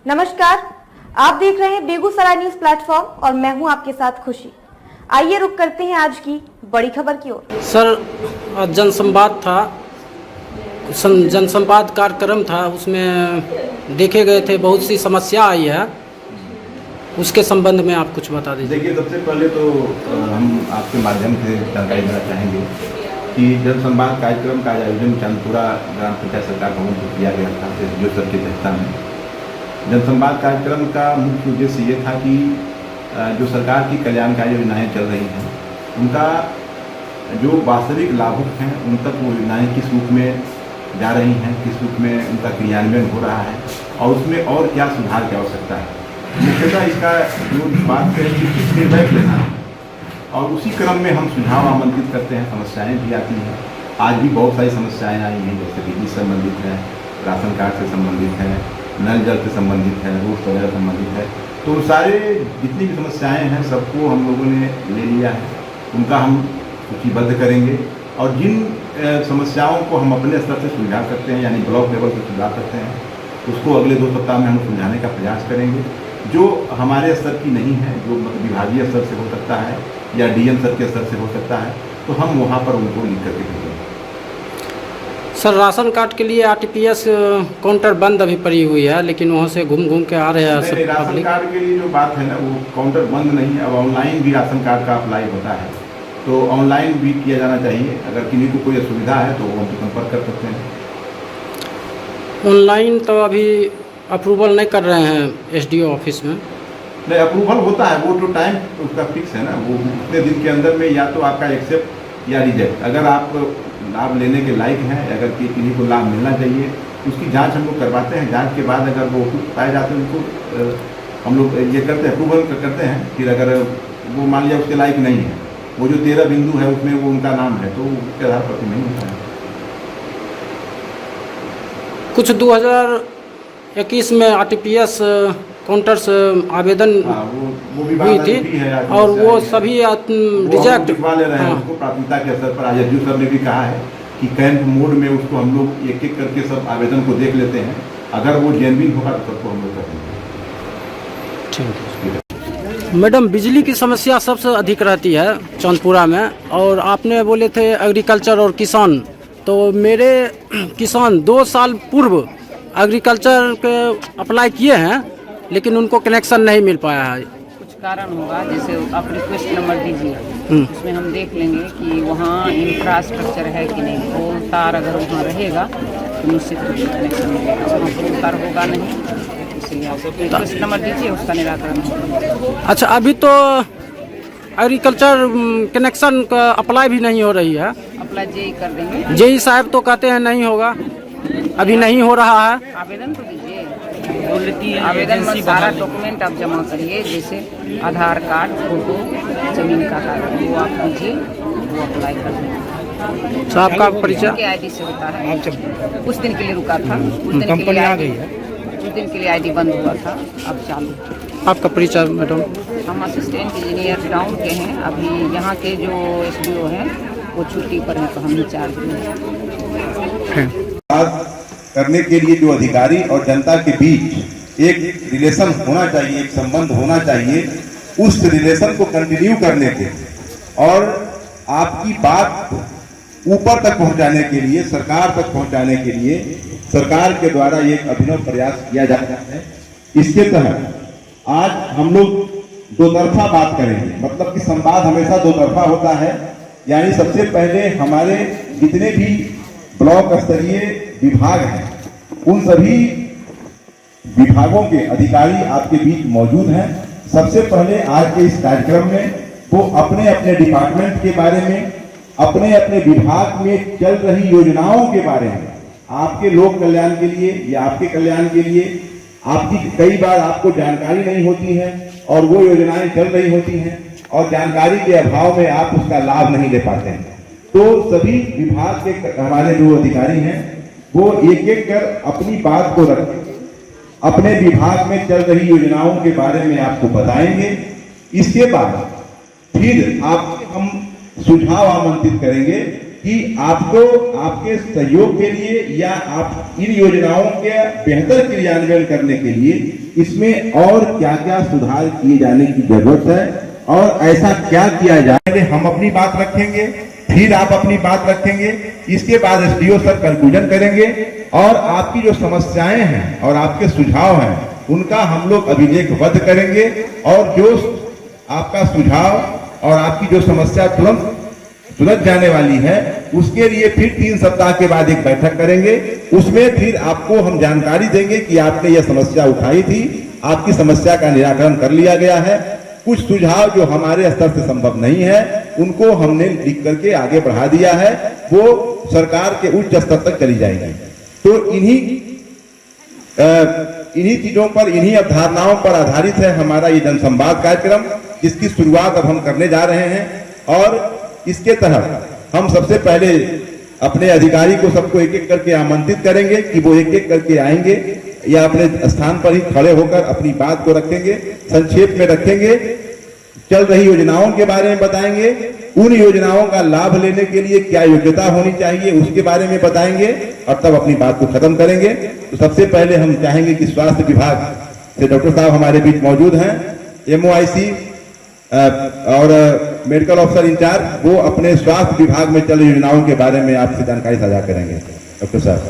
नमस्कार, आप देख रहे हैं बेगूसराय न्यूज प्लेटफॉर्म और मैं हूं आपके साथ खुशी। आइए रुक करते हैं आज की बड़ी खबर की ओर। सर, जनसंवाद था, जनसंवाद कार्यक्रम था, उसमें देखे गए थे बहुत सी समस्या आई है, उसके संबंध में आप कुछ बता दीजिए। देखिए, सबसे पहले तो हम आपके माध्यम से जानकारी देना चाहेंगे कि जनसंवाद कार्यक्रम का आयोजन चांदपुरा ग्राम पंचायत सरकार भवन में किया गया था जो सर की अध्यक्षता में। जनसंवाद कार्यक्रम का मुख्य उद्देश्य ये था कि जो सरकार की कल्याणकारी योजनाएं चल रही हैं उनका जो वास्तविक लाभुक हैं उन तक वो योजनाएं किस रूप में जा रही हैं, किस रूप में उनका क्रियान्वयन हो रहा है और उसमें और क्या सुधार की आवश्यकता है। मुख्यतः इसका जो बात करें कि फीडबैक लेना है और उसी क्रम में हम सुझाव आमंत्रित करते हैं। समस्याएं भी आती हैं, आज भी बहुत सारी समस्याएं आई हैं, जैसे बिजली से संबंधित है, राशन कार्ड से संबंधित है, नल जल से संबंधित है, रोड वगैरह संबंधित है। तो सारे जितनी भी समस्याएं हैं सबको हम लोगों ने ले लिया है, उनका हम सूचीबद्ध करेंगे और जिन समस्याओं को हम अपने स्तर से सुलझा सकते हैं, यानी ब्लॉक लेवल पर सुलझा सकते हैं, उसको अगले 2 सप्ताह में हम सुलझाने का प्रयास करेंगे। जो हमारे स्तर की नहीं है, जो विभागीय स्तर से हो सकता है या डीएम स्तर के स्तर से हो सकता है, तो हम वहाँ पर उनको लिख करके भेजेंगे। सर, राशन कार्ड के लिए आरटीपीएस काउंटर बंद अभी पड़ी हुई है, लेकिन वहाँ से घूम घूम के आ रहे हैं सब। राशन कार्ड के लिए जो बात है ना, वो काउंटर बंद नहीं है। अब ऑनलाइन भी राशन कार्ड का अप्लाई होता है, तो ऑनलाइन भी किया जाना चाहिए। अगर किसी को कोई असुविधा है तो वो हमसे संपर्क कर सकते हैं। ऑनलाइन तो अभी अप्रूवल नहीं कर रहे हैं एसडीओ ऑफिस में। नहीं, अप्रूवल होता है, वो जो टाइम उसका फिक्स है ना, वो उतने दिन के अंदर में या तो आपका एक्सेप्ट या रिजेक्ट। अगर आप लाभ लेने के लायक हैं, अगर किसी को लाभ मिलना चाहिए, उसकी जांच हम लोग करवाते हैं। जांच के बाद अगर वो पाए जाते हैं उनको हम लोग ये करते हैं, अप्रूवल करते हैं। फिर अगर वो मान लिया उसके लायक नहीं है, वो जो 13 बिंदु है उसमें वो उनका नाम है, तो उसके आधार पर नहीं होता है। कुछ 2021 में आरटीपीएस काउंटर्स आवेदन वो हुई थी और वो सभी रिजेक्ट लिखवा ले रहे हैं। उसको प्राथमिकता के स्तर पर आईएसडी सर ने भी कहा है कि कैंप मोड में उसको हम लोग एक एक करके सब आवेदन को देख लेते हैं, अगर वो जेन्युइन होगा तो सबको हम लोग कर देंगे। ठीक है मैडम, बिजली की समस्या सबसे अधिक रहती है चांदपुरा में, और आपने बोले थे एग्रीकल्चर और किसान, तो मेरे किसान 2 साल पूर्व एग्रीकल्चर के अप्लाई किए हैं, लेकिन उनको कनेक्शन नहीं मिल पाया है। कुछ कारण होगा, जैसे आप रिक्वेस्ट नंबर दीजिए, उसमें हम देख लेंगे कि वहाँ इंफ्रास्ट्रक्चर है कि नहीं। पोल तार अगर वहाँ रहेगा तो निश्चित रूप से कनेक्शन मिलेगा, वहाँ पोल तार होगा नहीं, इसलिए आप रिक्वेस्ट नंबर दीजिए, उसका निराकरण होगा। अच्छा, अभी तो एग्रीकल्चर कनेक्शन का अप्लाई भी नहीं हो रही है। अप्लाई जेई कर देंगे। जेई साहब तो कहते हैं नहीं होगा, अभी नहीं हो रहा है। आवेदन तो दीजिए, आवेदन में सारा डॉक्यूमेंट आप जमा करिए, जैसे आधार कार्ड, फोटो, जमीन का कागज, वो आप दीजिए, वो अप्लाई कर देंगे। तो आपका परिचय के आईडी से होता है। कुछ दिन के लिए रुका था, कुछ दिन के लिए आ गई है, कुछ दिन के लिए आईडी बंद हुआ था, अब चालू। आपका परिचय मैडम? हम असिस्टेंट इंजीनियर टाउन के हैं। अभी यहाँ के जो एसडीओ हैं वो छुट्टी पर हैं, तो हम ही चार्ज में। करने के लिए जो अधिकारी और जनता के बीच एक रिलेशन होना चाहिए, एक संबंध होना चाहिए, उस रिलेशन को कंटिन्यू करने के और आपकी बात ऊपर तक पहुंचाने के लिए, सरकार तक पहुंचाने के लिए सरकार के द्वारा एक अभिनव प्रयास किया जा रहा है। इसके तहत आज हम लोग 2 तरफा बात करेंगे, मतलब कि संवाद हमेशा 2 तरफा होता है। यानी सबसे पहले हमारे जितने भी ब्लॉक स्तरीय विभाग हैं, उन सभी विभागों के अधिकारी आपके बीच मौजूद हैं। सबसे पहले आज के इस कार्यक्रम में वो अपने अपने डिपार्टमेंट के बारे में, अपने अपने विभाग में चल रही योजनाओं के बारे में, आपके लोक कल्याण के लिए या आपके कल्याण के लिए आपकी कई बार आपको जानकारी नहीं होती है और वो योजनाएं चल रही होती हैं और जानकारी के अभाव में आप उसका लाभ नहीं ले पाते हैं। तो सभी विभाग के हमारे जो अधिकारी हैं वो एक एक कर अपनी बात को रखें, अपने विभाग में चल रही योजनाओं के बारे में आपको बताएंगे। इसके बाद फिर आप हम सुझाव आमंत्रित करेंगे कि आपको आपके सहयोग के लिए या आप इन योजनाओं के बेहतर क्रियान्वयन करने के लिए इसमें और क्या क्या सुधार किए जाने की जरूरत है और ऐसा क्या किया जाए। हम अपनी बात रखेंगे, फिर आप अपनी बात रखेंगे, इसके बाद एसडीओ सर कंक्लूजन करेंगे और आपकी जो समस्याएं हैं और आपके सुझाव हैं उनका हम लोग अभिलेखबद्ध करेंगे और जो आपका सुझाव और आपकी जो समस्या तुरंत सुलझ जाने वाली है उसके लिए फिर 3 सप्ताह के बाद एक बैठक करेंगे। उसमें फिर आपको हम जानकारी देंगे कि आपने यह समस्या उठाई थी, आपकी समस्या का निराकरण कर लिया गया है। कुछ सुझाव जो हमारे स्तर से संभव नहीं है उनको हमने लिख करके आगे बढ़ा दिया है, वो सरकार के उच्च स्तर तक चली जाएगी। तो इन्हीं चीजों पर, इन्हीं अवधारणाओं पर आधारित है हमारा ये जनसंवाद कार्यक्रम, जिसकी शुरुआत अब हम करने जा रहे हैं। और इसके तहत हम सबसे पहले अपने अधिकारी को सबको एक एक करके आमंत्रित करेंगे कि वो एक एक करके आएंगे या अपने स्थान पर ही खड़े होकर अपनी बात को रखेंगे, संक्षेप में रखेंगे, चल रही योजनाओं के बारे में बताएंगे, उन योजनाओं का लाभ लेने के लिए क्या योग्यता होनी चाहिए उसके बारे में बताएंगे और तब अपनी बात को खत्म करेंगे। तो सबसे पहले हम चाहेंगे कि स्वास्थ्य विभाग से डॉक्टर साहब हमारे बीच मौजूद हैं, MOIC और मेडिकल ऑफिसर इंचार्ज, वो अपने स्वास्थ्य विभाग में चल रही योजनाओं के बारे में आपसे जानकारी साझा करेंगे। डॉक्टर साहब।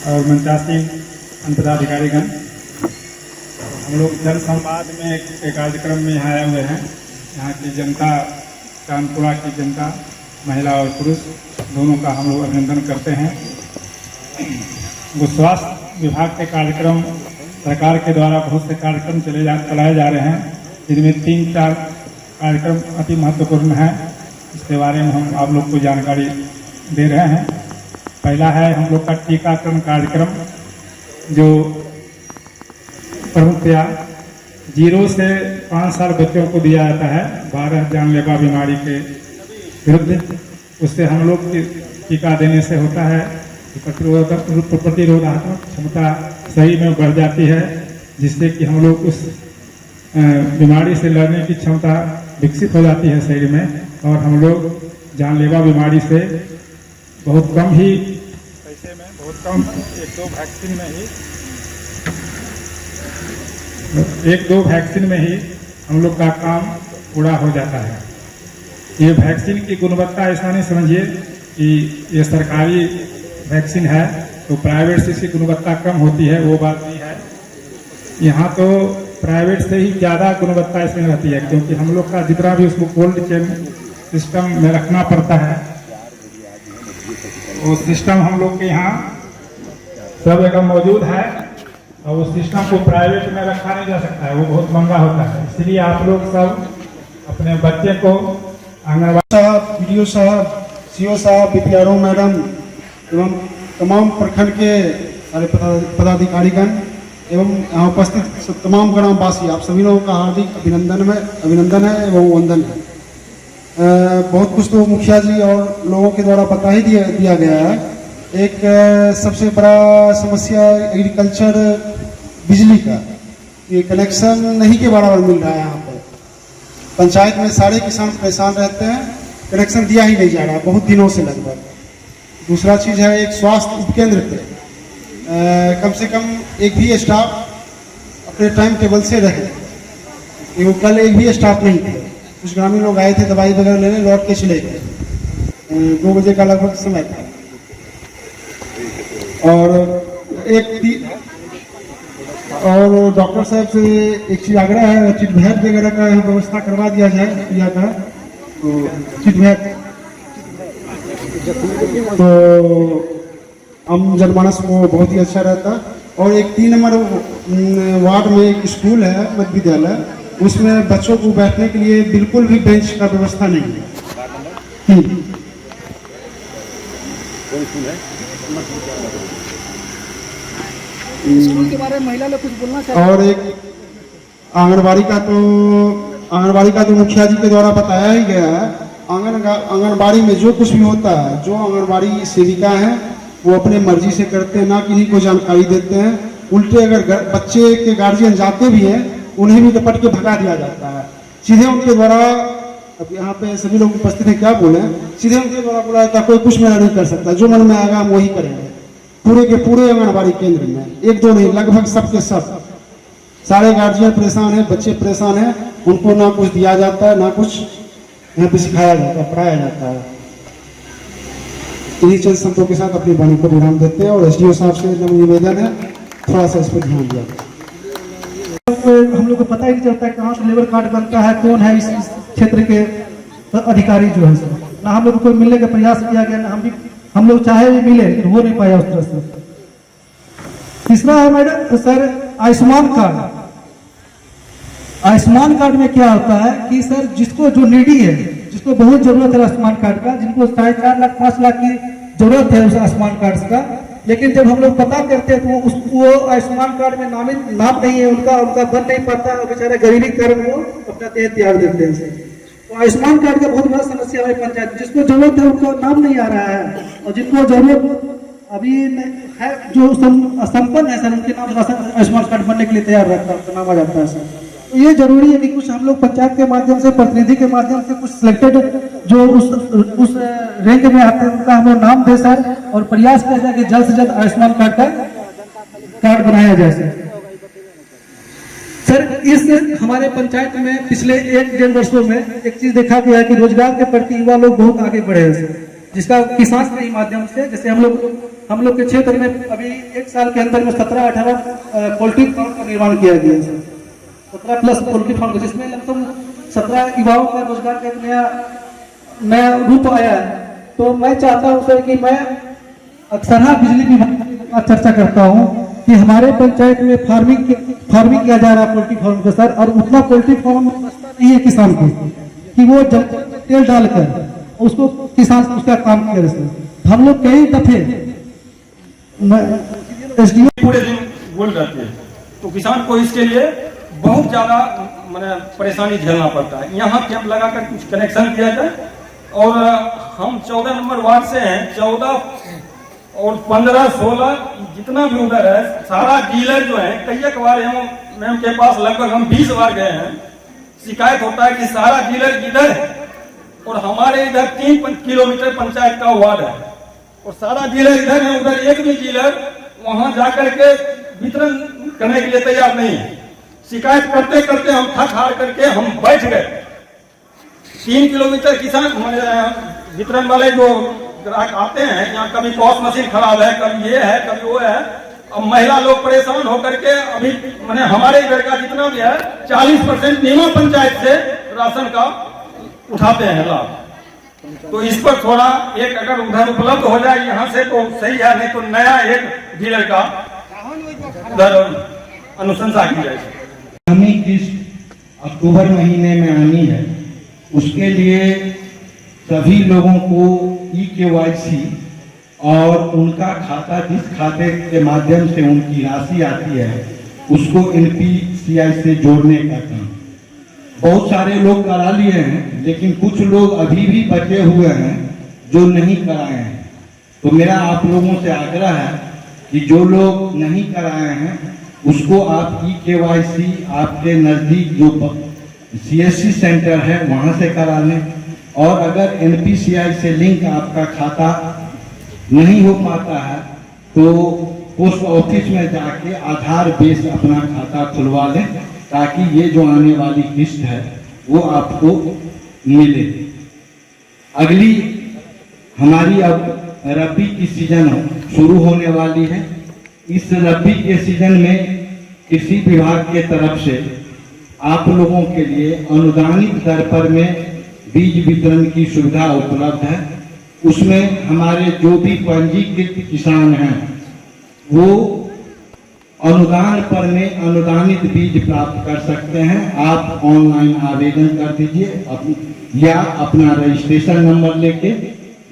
और मंचासी पदाधिकारीगण, हम लोग जन संवाद में एक कार्यक्रम में यहाँ आए हुए हैं। यहाँ की जनता, कानपुरा की जनता, महिला और पुरुष दोनों का हम लोग अभिनंदन करते हैं। वो स्वास्थ्य विभाग के कार्यक्रम सरकार के द्वारा बहुत से कार्यक्रम चलाए जा रहे हैं, जिनमें 3-4 कार्यक्रम अति महत्वपूर्ण हैं। इसके बारे में हम आप लोग को जानकारी दे रहे हैं। पहला है हम लोग का टीकाकरण कार्यक्रम, जो प्रमुखतया 0 से 5 साल बच्चों को दिया जाता है 12 जानलेवा बीमारी के विरुद्ध। उससे हम लोग टीका देने से होता है प्रतिरोधात्मक क्षमता सही में बढ़ जाती है, जिससे कि हम लोग उस बीमारी से लड़ने की क्षमता विकसित हो जाती है शरीर में, और हम लोग जानलेवा बीमारी से बहुत कम ही पैसे में, बहुत कम 1-2 वैक्सीन में ही हम लोग का काम पूरा हो जाता है। ये वैक्सीन की गुणवत्ता ऐसा नहीं समझिए कि ये सरकारी वैक्सीन है तो प्राइवेट से इसकी गुणवत्ता कम होती है, वो बात नहीं है। यहाँ तो प्राइवेट से ही ज़्यादा गुणवत्ता इसमें रहती है, क्योंकि हम लोग का जितना भी उसको कोल्ड चेन सिस्टम में रखना पड़ता है, वो सिस्टम हम लोग के यहाँ सब जगह मौजूद है। और उस सिस्टम को प्राइवेट में रखा नहीं जा सकता है, वो बहुत महंगा होता है। इसलिए आप लोग सब अपने बच्चे को आंगनबाड़ी साहब, BDO साहब, CO साहब, BPRO मैडम एवं तमाम प्रखंड के सारे पदाधिकारीगण एवं यहाँ उपस्थित तमाम ग्रामवासी, आप सभी लोगों का हार्दिक अभिनंदन है एवं वंदन है। बहुत कुछ तो मुखिया जी और लोगों के द्वारा बता ही दिया गया है। एक सबसे बड़ा समस्या एग्रीकल्चर बिजली का, ये कनेक्शन नहीं के बराबर मिल रहा है। यहाँ पर पंचायत में सारे किसान परेशान रहते हैं, कनेक्शन दिया ही नहीं जा रहा है बहुत दिनों से लगभग। दूसरा चीज़ है एक स्वास्थ्य उपकेंद्र पे कम से कम एक भी स्टाफ अपने टाइम टेबल से रहे। वो कल एक भी स्टाफ नहीं थे, कुछ ग्रामीण लोग आए थे दवाई वगैरह लेने, लौट के चले गए। 2 बजे का लगभग समय था। और डॉक्टर साहब से एक चीज आग्रह है, चिटभैट वगैरह का व्यवस्था करवा दिया जाए किया था, तो चिटभैट तो आम जनमानस को बहुत ही अच्छा रहता। और एक 3 नंबर वार्ड में एक स्कूल है, मध्य विद्यालय, उसमें बच्चों को बैठने के लिए बिल्कुल भी बेंच का व्यवस्था नहीं है। स्कूल के बारे में महिला लोग कुछ बोलना चाहिए। और एक आंगनबाड़ी का तो मुखिया जी के द्वारा बताया ही गया है। आंगनबाड़ी में जो कुछ भी होता है, जो आंगनबाड़ी सेविका है वो अपने मर्जी से करते हैं, ना किसी को जानकारी देते हैं। उल्टे अगर बच्चे के गार्जियन जाते भी हैं उन्हें भी लपट के भगा दिया जाता है। सीधे उनके द्वारा, अब यहाँ पे सभी लोग उपस्थित हैं, क्या बोले, सीधे उनके द्वारा बोला जाता है कोई कुछ मेरा नहीं कर सकता, जो मन में आएगा हम वही करेंगे। पूरे के पूरे आंगनबाड़ी केंद्र में एक दो नहीं, लगभग सबके सब सारे गार्जियन परेशान हैं, बच्चे परेशान हैं, उनको ना कुछ दिया जाता है, ना कुछ यहाँ पे सिखाया जाता है, पढ़ाया जाता है। इन्हीं चंद शब्दों के साथ अपनी वाणी को विराम देते हैं और एसडीओ साहब से निवेदन है थोड़ा सा इस पर ध्यान दिया जाए। हम लोग को पता ही नहीं चलता है कहाँ से लेबर कार्ड बनता है, कौन है इस क्षेत्र के अधिकारी जो है सर। ना हम लोग को मिलने का प्रयास किया गया, ना हम लोग चाहे भी मिले, लेकिन हो नहीं पाया उस तरह से। तीसरा है madam sir Ayushman card. Ayushman card में क्या होता है कि सर जिसको जो नीडी है, जिसको बहुत जरूरत है आयुष्मान कार्ड का, जिनको 4.5 लाख 5 लाख की जरूरत है उस आयुष्मान कार्ड का, लेकिन जब हम लोग पता करते हैं तो उसको आयुष्मान कार्ड में नाम नहीं है उनका बन नहीं पाता और बेचारे गरीबी के कारण वो अपना देह त्याग देते हैं सर। तो आयुष्मान कार्ड का बहुत बड़ा समस्या है पंचायत, जिसको जरूरत है उनका नाम नहीं आ रहा है, और जिनको जरूरत अभी है जो संपन्न है सर, उनके नाम आयुष्मान कार्ड बनने के लिए तैयार रहता है, नाम आ जाता है सर। तो ये जरूरी है कि कुछ हम लोग पंचायत के माध्यम से, प्रतिनिधि के माध्यम से कुछ सिलेक्टेड जो उस रैंक में आते हैं उनका हम लोग नाम दे सर, और प्रयास किया जाए कि जल्द से जल्द आयुष्मान कार्ड का कार्ड बनाया जाए सर। इस हमारे पंचायत में पिछले 1-1.5 वर्षों में एक चीज देखा गया है कि रोजगार के प्रति युवा लोग बहुत आगे बढ़े हैं सर, जिसका किसान के माध्यम से, जैसे हम लोग के क्षेत्र में अभी 1 साल के अंदर में 17-18 पोल्ट्री फार्म का निर्माण किया गया है, 17+ पोल्ट्री फार्म, जिसमें लगभग 17 युवाओं का रोजगार का एक नया रूप आया है। तो मैं चाहता हूँ सर कि मैं अक्सर बिजली विभाग का चर्चा करता हूँ कि हमारे पंचायत में फार्मिंग किया जा रहा है पोल्ट्री फार्म का सर, और उतना पोल्ट्री फार्म नहीं है किसान को कि वो तेल डालकर उसको किसान उसका काम करे सर। हम लोग कई दफे पूरे दिन गोल रहते हैं, तो किसान को इसके लिए बहुत ज्यादा मैंने परेशानी झेलना पड़ता है। यहाँ कैंप लगाकर कुछ कनेक्शन किया जाए, और हम 14 नंबर वार्ड से हैं, 14 और 15-16 जितना भी उधर है, सारा डीलर जो है, कई बार मैम के पास लगभग हम 20 बार गए हैं, शिकायत होता है कि सारा डीलर इधर है और हमारे इधर 3 किलोमीटर पंचायत का वार्ड है, और सारा डीलर इधर है, उधर एक भी डीलर वहां जाकर के वितरण करने के लिए तैयार नहीं है। शिकायत करते करते हम थक हार करके हम बैठ गए। 3 किलोमीटर किसान वितरण वाले जो ग्राहक आते हैं, यहाँ कभी पॉस मशीन खराब है, कभी ये है, कभी वो है। अब महिला लोग परेशान होकर के अभी मैंने हमारे इधर का जितना भी है 40% नीमा पंचायत से राशन का उठाते हैं लाभ। तो इस पर थोड़ा एक अगर उधर उपलब्ध हो जाए यहाँ से तो सही है, नहीं तो नया एक डीलर का उधर अनुशंसा की जाए। हमें किस्त अक्टूबर महीने में आनी है, उसके लिए सभी लोगों को EKYC और उनका खाता, जिस खाते के माध्यम से उनकी राशि आती है, उसको NPCI से जोड़ने का काम बहुत सारे लोग करा लिए हैं, लेकिन कुछ लोग अभी भी बचे हुए हैं जो नहीं कराए हैं। तो मेरा आप लोगों से आग्रह है कि जो लोग नहीं कराए हैं उसको आप EKYC आपके नज़दीक जो CSC सेंटर है वहाँ से करा लें, और अगर NPCI से लिंक आपका खाता नहीं हो पाता है तो पोस्ट ऑफिस में जाके आधार बेस अपना खाता खुलवा लें, ताकि ये जो आने वाली किस्त है वो आपको मिले। अगली हमारी अब रबी की सीजन शुरू होने वाली है। इस रबी के सीजन में कृषि विभाग के तरफ से आप लोगों के लिए अनुदानित दर पर में बीज वितरण की सुविधा उपलब्ध है। उसमें हमारे जो भी पंजीकृत किसान हैं वो अनुदान पर में अनुदानित बीज प्राप्त कर सकते हैं। आप ऑनलाइन आवेदन कर दीजिए या अपना रजिस्ट्रेशन नंबर लेके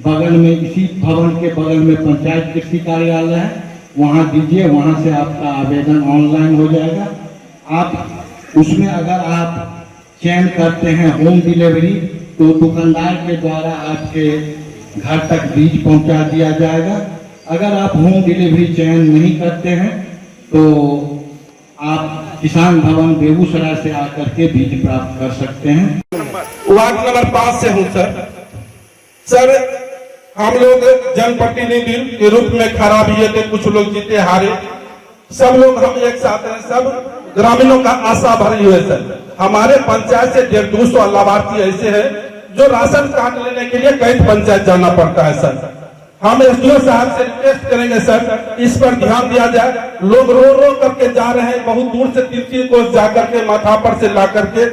बगल में, इसी भवन के बगल में पंचायत कृषि कार्यालय है, वहाँ दीजिए, वहाँ से आपका आवेदन ऑनलाइन हो जाएगा। आप उसमें अगर आप चयन करते हैं होम डिलीवरी, तो दुकानदार के द्वारा आपके घर तक बीज पहुंचा दिया जाएगा। अगर आप होम डिलीवरी चयन नहीं करते हैं तो आप किसान भवन बेगूसराय से आकर के बीज प्राप्त कर सकते हैं। वार्ड नंबर 5 से हूँ सर हम लोग जनप्रतिनिधि के रूप में खड़ा हुए थे, कुछ लोग जीते हारे, सब लोग हम एक साथ हैं, सब ग्रामीणों का आशा भरी हुए सर। हमारे पंचायत से 150-200 लाभार्थी ऐसे हैं जो राशन कार्ड लेने के लिए कई पंचायत जाना पड़ता है सर। हम एसडीओ साहब से रिक्वेस्ट करेंगे सर, इस पर ध्यान दिया जाए। लोग रो रो करके जा रहे हैं, बहुत दूर से 3-3 कोस जाकर के माथा पर से ला करके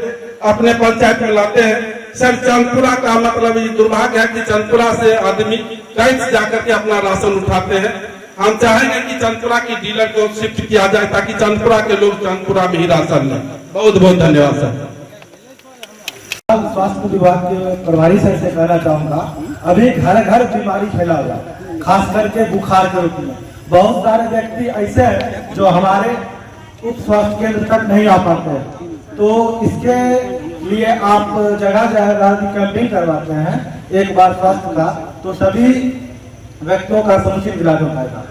अपने पंचायत में लाते हैं सर। चंदपुरा का मतलब ये दुर्भाग्य है कि चंदपुरा से आदमी कैंच जाकर के अपना राशन उठाते हैं। हम चाहेंगे कि चंदपुरा की डीलर को शिफ्ट किया जाए ताकि चंदपुरा के लोग चंदपुरा में ही राशन लें। बहुत बहुत धन्यवाद सर। स्वास्थ्य विभाग के प्रभारी सर से कहना चाहूंगा, अभी घर घर बीमारी फैला हुआ है, खास करके बुखार के रूप में। बहुत सारे व्यक्ति ऐसे हैं जो हमारे उप स्वास्थ्य केंद्र तक नहीं आ पाते हैं, तो इसके लिए आप जगह जगह कैंपिंग करवाते हैं एक बार स्वास्थ्य का, तो सभी व्यक्तियों का समुचित इलाज हो पाएगा।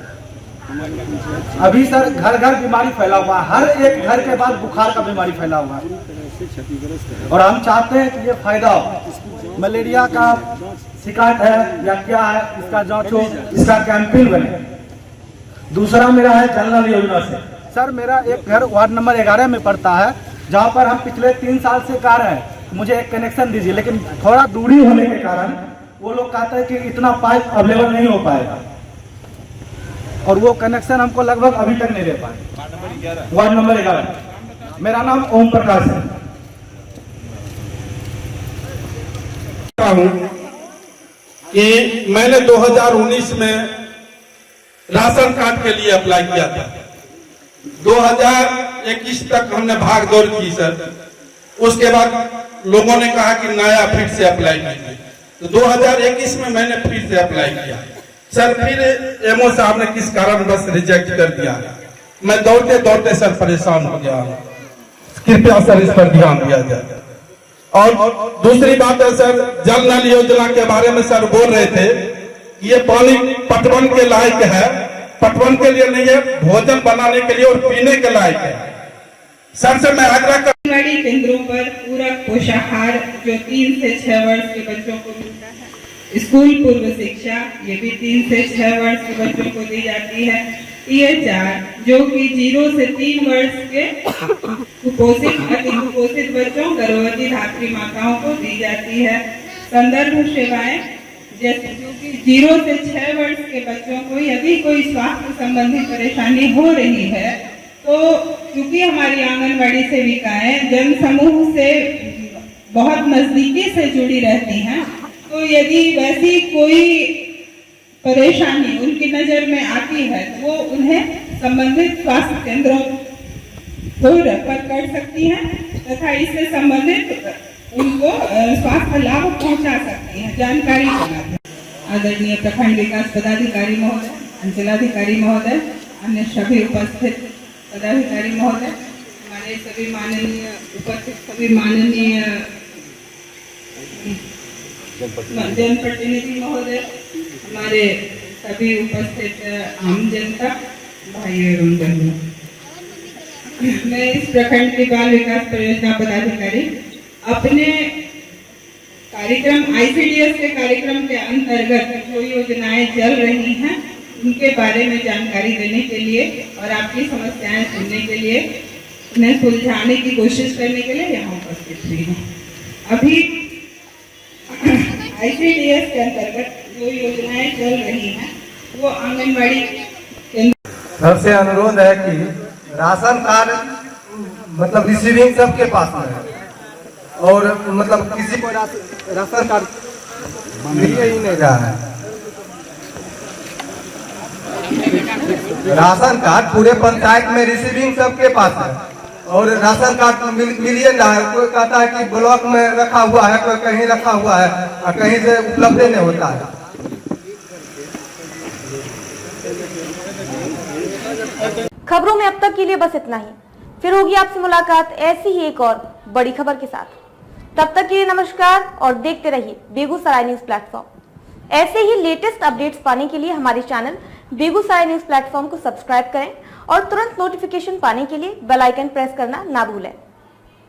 अभी सर घर घर बीमारी फैला हुआ है, हर एक घर के बाद बुखार का बीमारी फैला हुआ है, और हम चाहते हैं कि ये फायदा हो। मलेरिया का शिकायत है या क्या है, इसका जांच हो, इसका कैंपेन बने। दूसरा मेरा है जल नल योजना से सर, मेरा एक घर वार्ड नंबर 11 में पड़ता है, जहां पर हम पिछले 3 साल से कह रहे हैं मुझे एक कनेक्शन दीजिए, लेकिन थोड़ा दूरी होने के कारण वो लोग कहते हैं कि इतना पाइप अवेलेबल नहीं हो पाएगा, और वो कनेक्शन हमको लगभग अभी तक नहीं दे पाए। Ward number 11। मेरा नाम ओम प्रकाश है। कि मैंने 2019 में राशन कार्ड के लिए अप्लाई किया था। 2021 तक हमने भाग दौड़ की सर। उसके बाद लोगों ने कहा कि नया फिर से अप्लाई कीजिए, तो 2021 में मैंने फिर से अप्लाई किया सर। फिर एमओ साहब ने किस कारण बस रिजेक्ट कर दिया। मैं दौड़ते दौड़ते सर परेशान हो गया। कृपया सर इस पर ध्यान दिया जाए। और दूसरी बात है सर, जल नल योजना के बारे में सर बोल रहे थे, ये पानी पटवन के लायक है, पटवन के लिए नहीं है, भोजन बनाने के लिए और पीने के लायक है। सर से मैं आग्रह कर आंगनबाड़ी केंद्रों पर पूरक पोषाहार जो 3 से 6 वर्ष के बच्चों को मिलता है, स्कूल पूर्व शिक्षा ये भी 3 से 6 वर्ष के बच्चों को दी जाती है। ईयर 4 जो कि 0 से 3 वर्ष के कुपोषित अति कुपोषित बच्चों, गर्भवती धात्री माताओं को दी जाती है। संदर्भ सेवाएं जैसे जो कि 0 से 6 वर्ष के बच्चों को यदि कोई स्वास्थ्य संबंधी परेशानी हो रही है, तो क्योंकि हमारी आंगनबाड़ी सेविकाएं जन समूह से बहुत नजदीकी से जुड़ी रहती हैं, तो यदि वैसी कोई परेशानी उनकी नजर में आती है तो वो उन्हें संबंधित स्वास्थ्य केंद्रों को रेफर कर सकती हैं तथा इससे संबंधित उनको स्वास्थ्य लाभ पहुंचा सकती हैं, जानकारी बनाते हैं। आदरणीय प्रखंड विकास पदाधिकारी महोदय, अंचलाधिकारी महोदय, अन्य सभी उपस्थित पदाधिकारी महोदय, हमारे सभी माननीय उपस्थित सभी माननीय जनप्रतिनिधि महोदय, हमारे सभी उपस्थित आम जनता, भाई एवं बहनों, मैं इस प्रखंड की बाल विकास परियोजना पदाधिकारी अपने कार्यक्रम ICDS के कार्यक्रम के अंतर्गत जो योजनाएं चल रही हैं उनके बारे में जानकारी देने के लिए और आपकी समस्याएं सुनने के लिए, उन्हें सुलझाने की कोशिश करने के लिए यहाँ उपस्थित हुई हूँ। अभी ICDS के अंतर्गत जो योजनाएं चल रही हैं वो आंगनबाड़ी सर से अनुरोध है कि राशन कार्ड मतलब रिसीविंग सबके पास है, और मतलब किसी को राशन कार्ड मिल ही नहीं रहा है। राशन कार्ड पूरे पंचायत में रिसीविंग सबके पास है और राशन कार्ड मिलिए ना है। कोई कहता है कि ब्लॉक में रखा हुआ है, कोई कहीं रखा हुआ है और कहीं से उपलब्ध नहीं होता है। खबरों में अब तक के लिए बस इतना ही। फिर होगी आपसे मुलाकात ऐसी ही एक और बड़ी खबर के साथ। तब तक के लिए नमस्कार और देखते रहिए बेगूसराय न्यूज प्लेटफॉर्म। ऐसे ही लेटेस्ट अपडेट्स पाने के लिए हमारे चैनल बेगूसराय न्यूज प्लेटफॉर्म को सब्सक्राइब करें और तुरंत नोटिफिकेशन पाने के लिए बेल आइकन प्रेस करना ना भूलें।